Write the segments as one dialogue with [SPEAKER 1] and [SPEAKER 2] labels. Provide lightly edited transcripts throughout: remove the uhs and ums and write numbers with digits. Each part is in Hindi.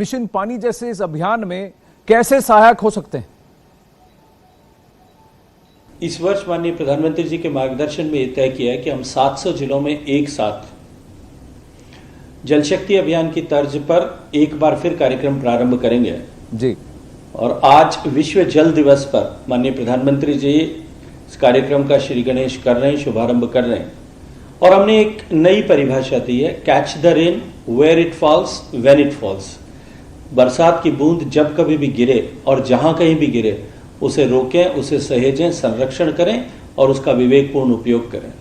[SPEAKER 1] मिशन पानी जैसे इस अभियान में कैसे सहायक हो सकते हैं?
[SPEAKER 2] इस वर्ष माननीय प्रधानमंत्री जी के मार्गदर्शन में यह तय किया है कि हम 700 जिलों में एक साथ जल शक्ति अभियान की तर्ज पर एक बार फिर कार्यक्रम प्रारंभ करेंगे
[SPEAKER 1] जी।
[SPEAKER 2] और आज विश्व जल दिवस पर माननीय प्रधानमंत्री जी इस कार्यक्रम का श्री गणेश कर रहे हैं, शुभारंभ कर रहे हैं। और हमने एक नई परिभाषा दी है, catch the rain where it falls when it falls. बरसात की बूंद जब कभी भी गिरे और जहां कहीं भी गिरे उसे रोकें, उसे सहेजें, संरक्षण करें और उसका विवेकपूर्ण उपयोग करें।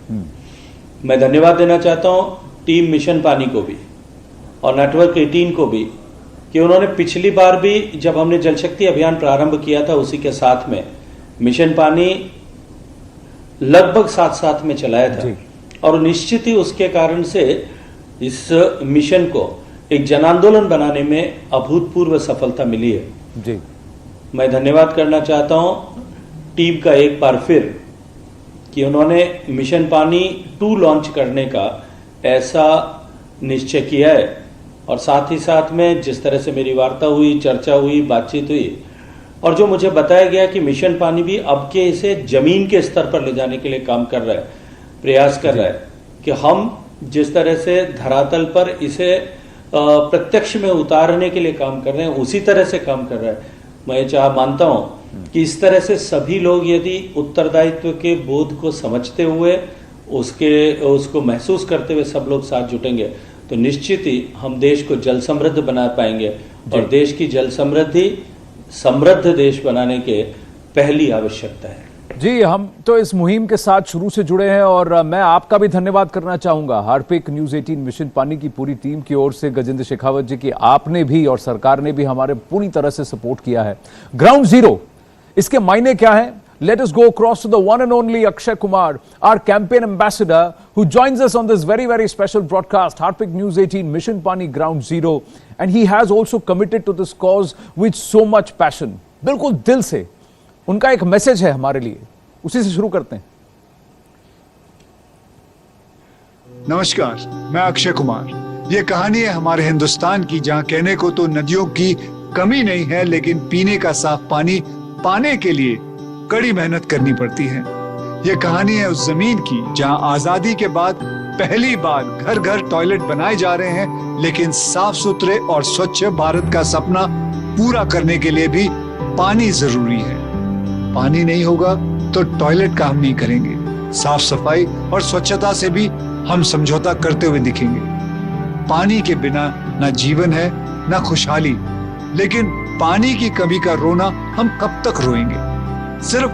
[SPEAKER 2] मैं धन्यवाद देना चाहता हूं टीम मिशन पानी को भी और नेटवर्क 18 को भी कि उन्होंने पिछली बार भी जब हमने जल शक्ति अभियान प्रारंभ किया था उसी के साथ में मिशन पानी लगभग साथ में चलाया था और निश्चित ही उसके कारण से इस मिशन को एक जन आंदोलन बनाने में अभूतपूर्व सफलता मिली है
[SPEAKER 1] जी।
[SPEAKER 2] मैं धन्यवाद करना चाहता हूं टीम का एक बार फिर कि उन्होंने मिशन पानी 2 लॉन्च करने का ऐसा निश्चय किया है और साथ ही साथ में जिस तरह से मेरी वार्ता हुई, चर्चा हुई, बातचीत हुई और जो मुझे बताया गया कि मिशन पानी भी अब के इसे जमीन के स्तर पर ले जाने के लिए काम कर रहा है, प्रयास कर रहा है कि हम जिस तरह से धरातल पर इसे प्रत्यक्ष में उतारने के लिए काम कर रहे हैं उसी तरह से काम कर रहा है। मैं मानता हूं कि इस तरह से सभी लोग यदि उत्तरदायित्व के बोध को समझते हुए उसको महसूस करते हुए सब लोग साथ जुटेंगे तो निश्चित ही हम देश को जल समृद्ध बना पाएंगे और देश की जल समृद्धि समृद्ध देश बनाने के पहली आवश्यकता है।
[SPEAKER 1] जी, हम तो इस मुहिम के साथ शुरू से जुड़े हैं और मैं आपका भी धन्यवाद करना चाहूंगा हार्पिक न्यूज 18 मिशन पानी की पूरी टीम की ओर से गजेंद्र शेखावत जी की आपने भी और सरकार ने भी हमारे पूरी तरह से सपोर्ट किया है। ग्राउंड जीरो, इसके मायने क्या है? Let us go across to the one and only Akshay Kumar, our campaign ambassador, who joins us on this very, very special broadcast, Harpic News 18, Mission Pani Ground Zero. And he has also committed to this cause with so much passion. बिल्कुल दिल से उनका एक मैसेज है हमारे लिए, उसी से शुरू करते हैं।
[SPEAKER 3] नमस्कार, मैं अक्षय कुमार। ये कहानी है हमारे हिंदुस्तान की, जहाँ कहने को तो नदियों की कमी नहीं है, लेकिन पीने का साफ पानी पाने के लिए कड़ी मेहनत करनी पड़ती है। ये कहानी है उस जमीन की जहां आजादी के बाद पहली बार घर घर टॉयलेट बनाए जा रहे हैं, लेकिन साफ सुथरे और स्वच्छ भारत का सपना पूरा करने के लिए भी पानी जरूरी है। पानी नहीं होगा तो टॉयलेट काम नहीं करेंगे। साफ सफाई और स्वच्छता से भी हम समझौता करते हुए दिखेंगे। पानी के बिना ना जीवन है ना खुशहाली, लेकिन पानी की कमी का रोना हम कब तक रोएंगे? सिर्फ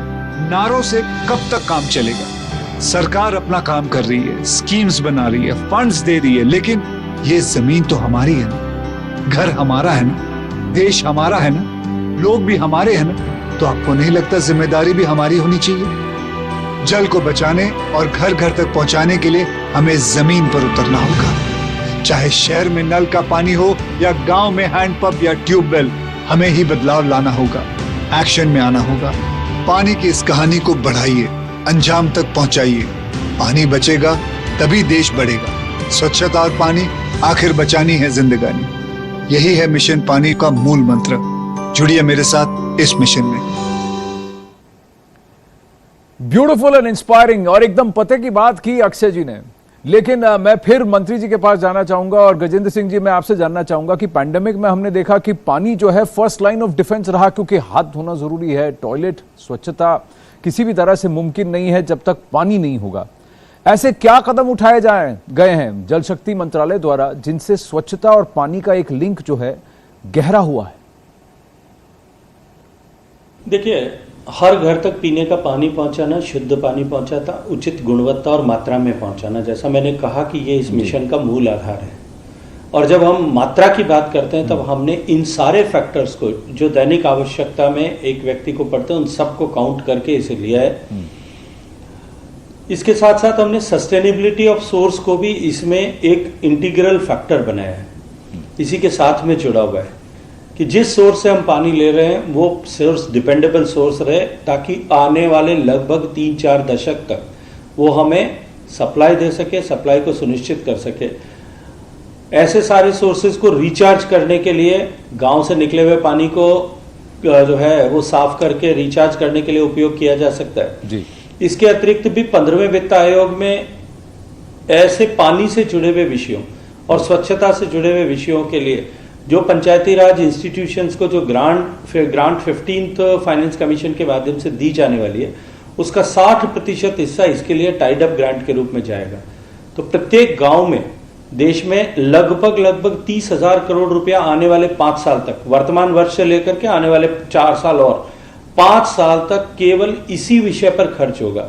[SPEAKER 3] नारों से कब तक काम चलेगा? सरकार अपना काम कर रही है, स्कीम्स बना रही है, फंड्स दे रही है, लेकिन ये जमीन तो हमारी है ना, घर हमारा है ना, देश हमारा है ना, लोग भी हमारे हैं ना। तो आपको नहीं लगता जिम्मेदारी भी हमारी होनी चाहिए? जल को बचाने और घर घर तक पहुंचाने के लिए हमें जमीन पर उतरना होगा। चाहे शहर में नल का पानी हो या गांव में हैंडपंप या ट्यूबवेल, हमें ही बदलाव लाना होगा, एक्शन में आना होगा। पानी की इस कहानी को बढ़ाइए, अंजाम तक पहुंचाइए। पानी बचेगा तभी देश बढ़ेगा। स्वच्छता और पानी आखिर बचानी है जिंदगानी। यही है मिशन पानी का मूल मंत्र। जुड़िए मेरे साथ इस मिशन में।
[SPEAKER 1] ब्यूटीफुल एंड इंस्पायरिंग और एकदम पते की बात की अक्षय जी ने। लेकिन मैं फिर मंत्री जी के पास जाना चाहूंगा और गजेंद्र सिंह जी, मैं आपसे जानना चाहूंगा कि पैंडेमिक में हमने देखा कि पानी जो है फर्स्ट लाइन ऑफ डिफेंस रहा, क्योंकि हाथ धोना जरूरी है, टॉयलेट स्वच्छता किसी भी तरह से मुमकिन नहीं है जब तक पानी नहीं होगा। ऐसे क्या कदम उठाए गए हैं जल शक्ति मंत्रालय द्वारा जिनसे स्वच्छता और पानी का एक लिंक जो है गहरा हुआ है?
[SPEAKER 2] देखिए, हर घर तक पीने का पानी पहुंचाना, शुद्ध पानी पहुंचाता, उचित गुणवत्ता और मात्रा में पहुंचाना, जैसा मैंने कहा कि ये इस मिशन का मूल आधार है। और जब हम मात्रा की बात करते हैं तब हमने इन सारे फैक्टर्स को जो दैनिक आवश्यकता में एक व्यक्ति को पड़ते हैं उन सबको काउंट करके इसे लिया है। इसके साथ साथ हमने सस्टेनेबिलिटी ऑफ सोर्स को भी इसमें एक इंटीग्रल फैक्टर बनाया है, इसी के साथ में जुड़ा हुआ है कि जिस सोर्स से हम पानी ले रहे हैं वो सोर्स डिपेंडेबल सोर्स रहे, ताकि आने वाले लगभग 3-4 दशक तक वो हमें सप्लाई दे सके, सप्लाई को सुनिश्चित कर सके। ऐसे सारे सोर्सेज को रिचार्ज करने के लिए गांव से निकले हुए पानी को जो है वो साफ करके रिचार्ज करने के लिए उपयोग किया जा सकता है
[SPEAKER 1] जी।
[SPEAKER 2] इसके अतिरिक्त भी 15वें वित्त आयोग में ऐसे पानी से जुड़े हुए विषयों और स्वच्छता से जुड़े हुए विषयों के लिए जो पंचायती राज इंस्टीट्यूशंस को जो ग्रांट 15th फाइनेंस कमीशन के माध्यम से दी जाने वाली है, उसका 60% हिस्सा इसके लिए टाइड अप ग्रांट के रूप में जाएगा। तो प्रत्येक गांव में देश में लगभग 30,000 करोड़ रुपया आने वाले 5 साल तक, वर्तमान वर्ष से लेकर के आने वाले 4 साल और 5 साल तक केवल इसी विषय पर खर्च होगा।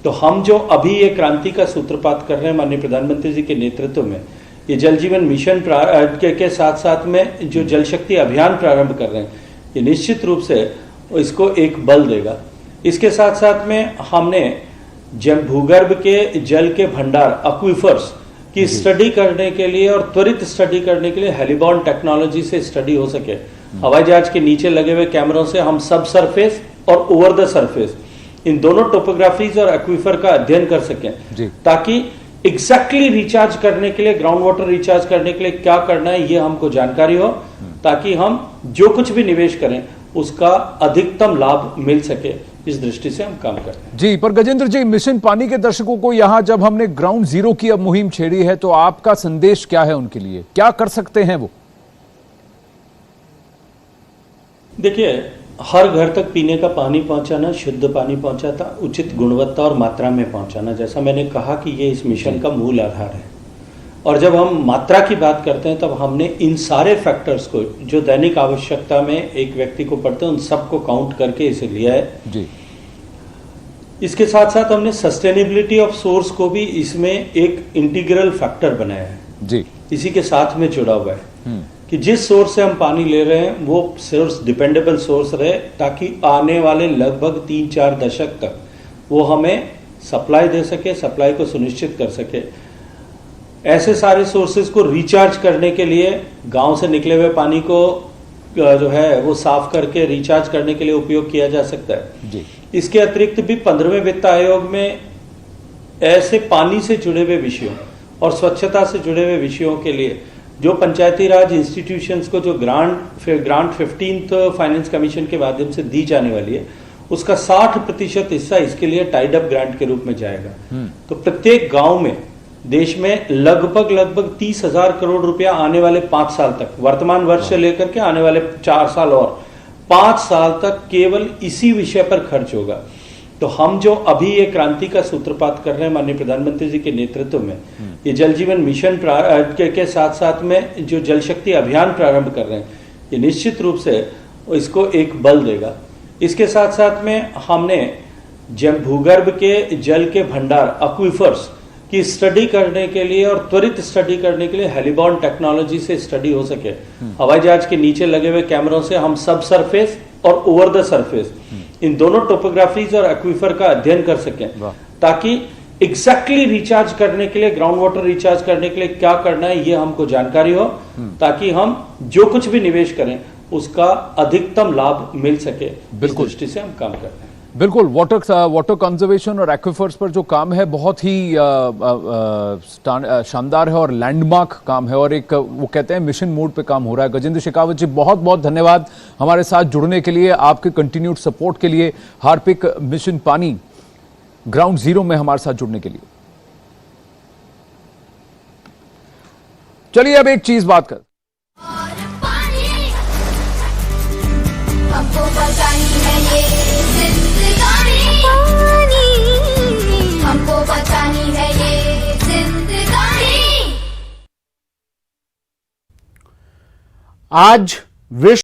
[SPEAKER 2] तो हम जो अभी ये क्रांति का सूत्रपात कर रहे हैं माननीय प्रधानमंत्री जी के नेतृत्व में, ये जल जीवन मिशन के साथ साथ में जो जल शक्ति अभियान प्रारंभ कर रहे हैं, ये निश्चित रूप से इसको एक बल देगा। इसके साथ साथ में हमने भूगर्भ के जल के भंडार एक्वीफर्स की स्टडी करने के लिए और त्वरित स्टडी करने के लिए हेलीबॉर्न टेक्नोलॉजी से स्टडी हो सके, हवाई जहाज के नीचे लगे हुए कैमरों से हम सब सरफेस और ओवर द सरफेस इन दोनों टोपोग्राफीज और एक्वीफर का अध्ययन कर सकें, ताकि एग्जैक्टली रिचार्ज करने के लिए, ग्राउंड वाटर रिचार्ज करने के लिए क्या करना है ये हमको जानकारी हो, ताकि हम जो कुछ भी निवेश करें उसका अधिकतम लाभ मिल सके। इस दृष्टि से हम काम करते हैं
[SPEAKER 1] जी। पर गजेंद्र जी, मिशन पानी के दर्शकों को यहां जब हमने ग्राउंड जीरो की अब मुहिम छेड़ी है, तो आपका संदेश क्या है उनके लिए, क्या कर सकते हैं वो?
[SPEAKER 2] देखिए, हर घर तक पीने का पानी पहुंचाना, शुद्ध पानी पहुंचाता, उचित गुणवत्ता और मात्रा में पहुंचाना, जैसा मैंने कहा कि ये इस मिशन का मूल आधार है। और जब हम मात्रा की बात करते हैं तब हमने इन सारे फैक्टर्स को जो दैनिक आवश्यकता में एक व्यक्ति को पड़ते हैं उन सबको काउंट करके इसे लिया है
[SPEAKER 1] जी।
[SPEAKER 2] इसके साथ साथ हमने सस्टेनेबिलिटी ऑफ सोर्स को भी इसमें एक इंटीग्रल फैक्टर बनाया है
[SPEAKER 1] जी।
[SPEAKER 2] इसी के साथ में जुड़ा हुआ है कि जिस सोर्स से हम पानी ले रहे हैं वो सोर्स डिपेंडेबल सोर्स रहे, ताकि आने वाले लगभग 3-4 दशक तक वो हमें सप्लाई दे सके, सप्लाई को सुनिश्चित कर सके। ऐसे सारे सोर्सेज को रिचार्ज करने के लिए गांव से निकले हुए पानी को जो है वो साफ करके रिचार्ज करने के लिए उपयोग किया जा सकता है
[SPEAKER 1] जी।
[SPEAKER 2] इसके अतिरिक्त भी 15वें वित्त आयोग में ऐसे पानी से जुड़े हुए विषयों और स्वच्छता से जुड़े हुए विषयों के लिए जो पंचायती राज इंस्टीट्यूशंस को जो ग्रांट 15th फाइनेंस कमीशन के माध्यम से दी जाने वाली है, उसका 60% हिस्सा इसके लिए टाइड अप ग्रांट के रूप में जाएगा। तो प्रत्येक गांव में देश में लगभग 30,000 करोड़ रुपया आने वाले 5 साल तक, वर्तमान वर्ष से लेकर के आने वाले 4 साल और 5 साल तक केवल इसी विषय पर खर्च होगा। तो हम जो अभी ये क्रांति का सूत्रपात कर रहे हैं माननीय प्रधानमंत्री जी के नेतृत्व में, ये जल जीवन मिशन के साथ साथ में जो जल शक्ति अभियान प्रारंभ कर रहे हैं, ये निश्चित रूप से इसको एक बल देगा। इसके साथ साथ में हमने भूगर्भ के जल के भंडार एक्वीफर्स की स्टडी करने के लिए और त्वरित स्टडी करने के लिए हेलीबॉर्न टेक्नोलॉजी से स्टडी हो सके, हवाई जहाज के नीचे लगे हुए कैमरों से हम सब सरफेस और ओवर द सरफेस इन दोनों टोपोग्राफीज और एक्वीफर का अध्ययन कर सकें, ताकि एग्जैक्टली रिचार्ज करने के लिए, ग्राउंड वाटर रिचार्ज करने के लिए क्या करना है ये हमको जानकारी हो, ताकि हम जो कुछ भी निवेश करें उसका अधिकतम लाभ मिल सके। इस दृष्टि से हम काम करते हैं।
[SPEAKER 1] बिल्कुल। वाटर कंजर्वेशन और एक्वीफर्स पर जो काम है बहुत ही शानदार है और लैंडमार्क काम है, और एक वो कहते हैं मिशन मोड पे काम हो रहा है। गजेंद्र शेखावत जी, बहुत बहुत धन्यवाद हमारे साथ जुड़ने के लिए, आपके कंटिन्यूड सपोर्ट के लिए, हार्पिक मिशन पानी ग्राउंड जीरो में हमारे साथ जुड़ने के लिए। चलिए अब एक चीज बात कर,
[SPEAKER 4] हमको बचानी है ये जिंदगानी, हमको बचानी है ये जिंदगानी।
[SPEAKER 5] आज विश्व